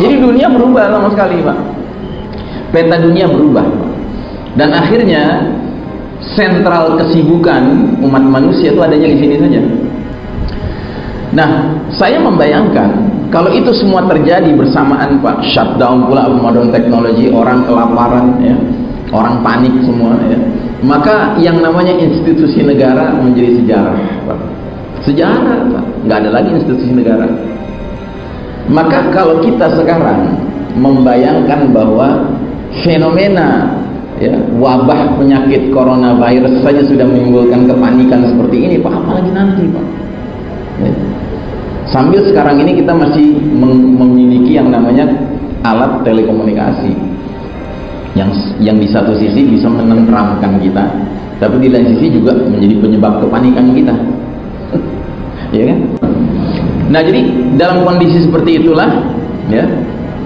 Jadi dunia berubah sama sekali, Pak. Peta dunia berubah. Dan akhirnya sentral kesibukan umat manusia itu adanya di sini saja. Nah, saya membayangkan kalau itu semua terjadi bersamaan, Pak, shutdown pula modern teknologi, orang kelaparan, ya, orang panik semua, ya, maka yang namanya institusi negara menjadi sejarah, Pak. Sejarah, Pak. Nggak ada lagi institusi negara. Maka kalau kita sekarang membayangkan bahwa fenomena, ya, wabah penyakit coronavirus saja sudah menimbulkan kepanikan seperti ini, Pak, apalagi nanti, Pak. Ya. Sambil sekarang ini kita masih memiliki yang namanya alat telekomunikasi yang di satu sisi bisa menenteramkan kita, tapi di lain sisi juga menjadi penyebab kepanikan kita. Ya kan? Nah, jadi dalam kondisi seperti itulah, ya,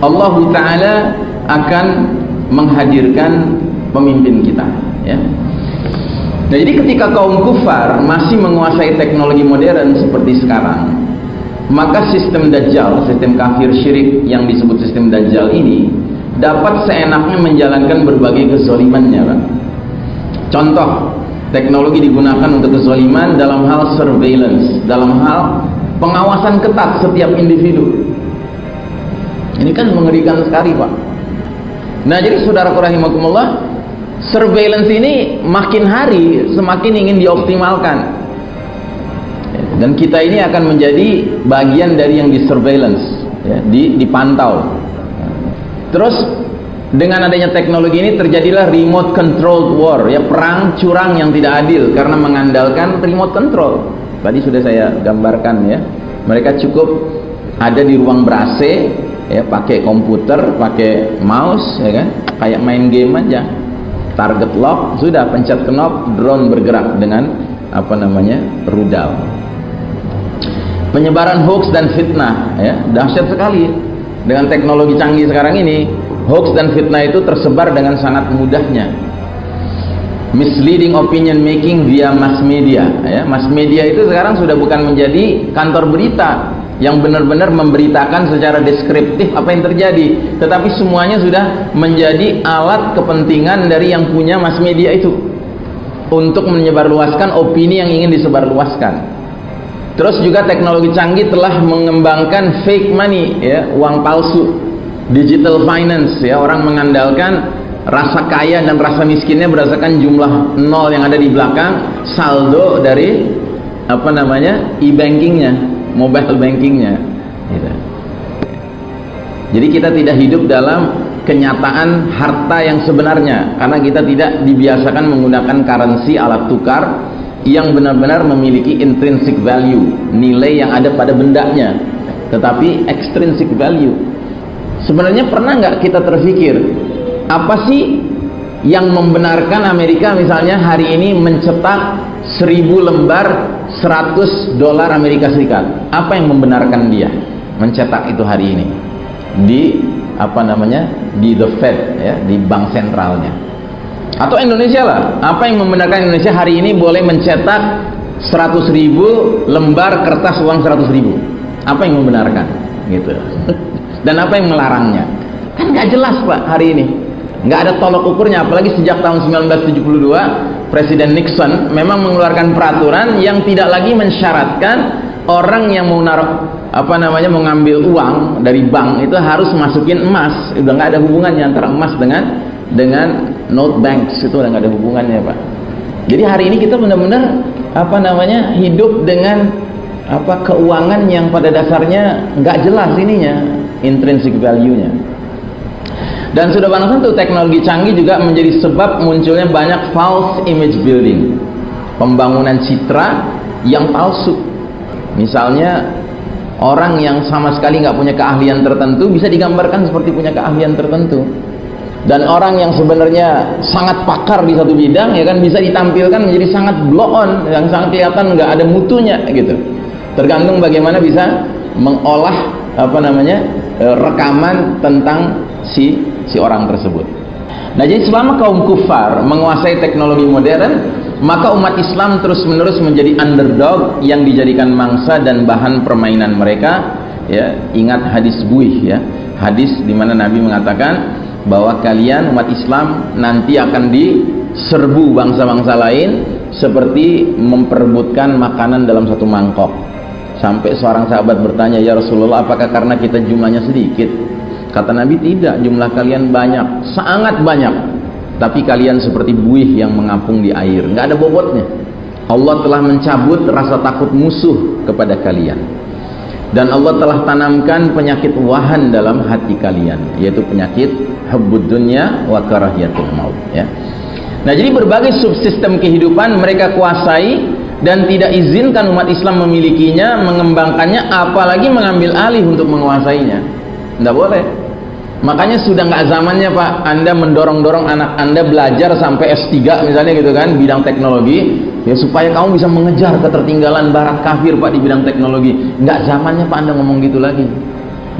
Allah Ta'ala akan menghadirkan pemimpin kita, ya. Nah, jadi ketika kaum kufar masih menguasai teknologi modern seperti sekarang, maka sistem Dajjal, sistem kafir syirik yang disebut sistem Dajjal ini dapat seenaknya menjalankan berbagai kezalimannya, Pak. Contoh, teknologi digunakan untuk kezaliman dalam hal surveillance, dalam hal pengawasan ketat setiap individu. Ini kan mengerikan sekali, Pak. Nah, jadi saudaraku rahimakumullah, surveillance ini makin hari semakin ingin dioptimalkan. Dan kita ini akan menjadi bagian dari yang di surveillance, ya, dipantau. Terus dengan adanya teknologi ini terjadilah remote controlled war, ya, perang curang yang tidak adil karena mengandalkan remote control. Tadi sudah saya gambarkan, ya. Mereka cukup ada di ruang ber-AC, ya, pakai komputer, pakai mouse, ya kan, kayak main game aja. Target lock, sudah pencet knob, drone bergerak dengan rudal. Penyebaran hoax dan fitnah, ya, dahsyat sekali. Dengan teknologi canggih sekarang ini, hoax dan fitnah itu tersebar dengan sangat mudahnya. Misleading opinion making via mass media, ya. Mass media itu sekarang sudah bukan menjadi kantor berita yang benar-benar memberitakan secara deskriptif apa yang terjadi, tetapi semuanya sudah menjadi alat kepentingan dari yang punya mass media itu untuk menyebarluaskan opini yang ingin disebarluaskan. Terus juga teknologi canggih telah mengembangkan fake money, ya, uang palsu, digital finance, ya, orang mengandalkan rasa kaya dan rasa miskinnya berdasarkan jumlah nol yang ada di belakang saldo dari e-bankingnya, mobile bankingnya, gitu. Jadi kita tidak hidup dalam kenyataan harta yang sebenarnya karena kita tidak dibiasakan menggunakan currency, alat tukar yang benar-benar memiliki intrinsic value, nilai yang ada pada bendanya, tetapi extrinsic value. Sebenarnya pernah nggak kita terpikir apa sih yang membenarkan Amerika misalnya hari ini mencetak 1000 lembar $100 Amerika Serikat? Apa yang membenarkan dia mencetak itu hari ini di di the Fed, ya, di bank sentralnya? Atau Indonesia lah, apa yang membenarkan Indonesia hari ini boleh mencetak 100.000 lembar kertas uang 100.000? Apa yang membenarkan, gitu? Dan apa yang melarangnya? Kan nggak jelas, Pak, hari ini. Nggak ada tolok ukurnya, apalagi sejak tahun 1972 Presiden Nixon memang mengeluarkan peraturan yang tidak lagi mensyaratkan orang yang mau naruh mau ngambil uang dari bank itu harus masukin emas. Udah nggak ada hubungannya antara emas dengan note banks, itu udah nggak ada hubungannya, Pak. Jadi hari ini kita benar-benar hidup dengan keuangan yang pada dasarnya nggak jelas ininya, intrinsic value-nya. Dan sudah barang tentu teknologi canggih juga menjadi sebab munculnya banyak false image building, pembangunan citra yang palsu. Misalnya orang yang sama sekali nggak punya keahlian tertentu bisa digambarkan seperti punya keahlian tertentu, dan orang yang sebenarnya sangat pakar di satu bidang, ya kan, bisa ditampilkan menjadi sangat blow on, yang sangat kelihatan nggak ada mutunya, gitu. Tergantung bagaimana bisa mengolah rekaman tentang si orang tersebut. Nah, jadi selama kaum kufar menguasai teknologi modern, maka umat Islam terus-menerus menjadi underdog yang dijadikan mangsa dan bahan permainan mereka. Ya, ingat hadis buih ya, hadis di mana Nabi mengatakan bahwa kalian umat Islam nanti akan diserbu bangsa-bangsa lain seperti memperebutkan makanan dalam satu mangkok. Sampai seorang sahabat bertanya, ya Rasulullah, apakah karena kita jumlahnya sedikit? Kata Nabi, tidak, jumlah kalian banyak, sangat banyak, tapi kalian seperti buih yang mengapung di air, nggak ada bobotnya. Allah telah mencabut rasa takut musuh kepada kalian, dan Allah telah tanamkan penyakit wahan dalam hati kalian, yaitu penyakit hubbud dunya wa karahiyatul maut ya. Nah, jadi berbagai subsistem kehidupan mereka kuasai dan tidak izinkan umat Islam memilikinya, mengembangkannya, apalagi mengambil alih untuk menguasainya. Tidak boleh. Makanya sudah nggak zamannya Pak Anda mendorong-dorong anak Anda belajar sampai S3 misalnya gitu kan, bidang teknologi, ya supaya kamu bisa mengejar ketertinggalan barat kafir Pak di bidang teknologi. Nggak zamannya Pak Anda ngomong gitu lagi.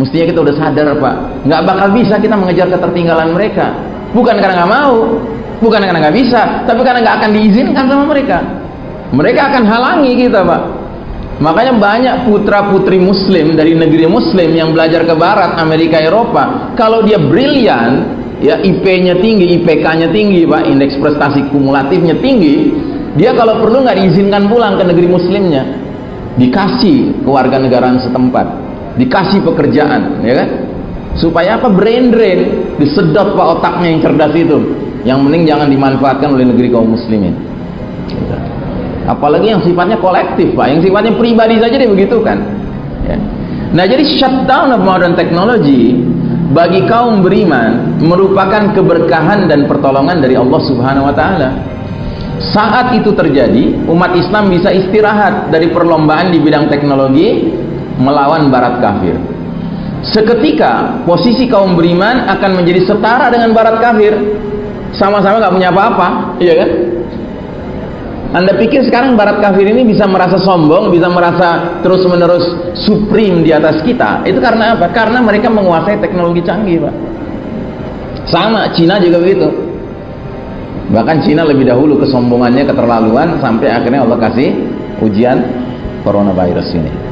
Mestinya kita udah sadar Pak, nggak bakal bisa kita mengejar ketertinggalan mereka. Bukan karena nggak mau, bukan karena nggak bisa, tapi karena nggak akan diizinkan sama mereka. Mereka akan halangi kita Pak. Makanya banyak putra-putri muslim dari negeri muslim yang belajar ke barat, Amerika, Eropa, kalau dia brilian, ya IP-nya tinggi, IPK-nya tinggi Pak, indeks prestasi kumulatifnya tinggi, dia kalau perlu nggak diizinkan pulang ke negeri muslimnya, dikasih kewarganegaraan setempat, dikasih pekerjaan, ya kan? Supaya apa? Brain drain, disedot Pak otaknya yang cerdas itu. Yang penting jangan dimanfaatkan oleh negeri kaum muslimin. Apalagi yang sifatnya kolektif Pak, yang sifatnya pribadi saja dia begitu kan ya. Nah, jadi shutdown of modern technology bagi kaum beriman merupakan keberkahan dan pertolongan dari Allah Subhanahu wa Ta'ala. Saat itu terjadi, umat Islam bisa istirahat dari perlombaan di bidang teknologi melawan barat kafir. Seketika posisi kaum beriman akan menjadi setara dengan barat kafir, sama-sama nggak punya apa-apa, iya kan? Anda pikir sekarang barat kafir ini bisa merasa sombong, bisa merasa terus-menerus supreme di atas kita? Itu karena apa? Karena mereka menguasai teknologi canggih Pak. Sama, Cina juga begitu. Bahkan Cina lebih dahulu kesombongannya, keterlaluan, sampai akhirnya Allah kasih ujian coronavirus ini.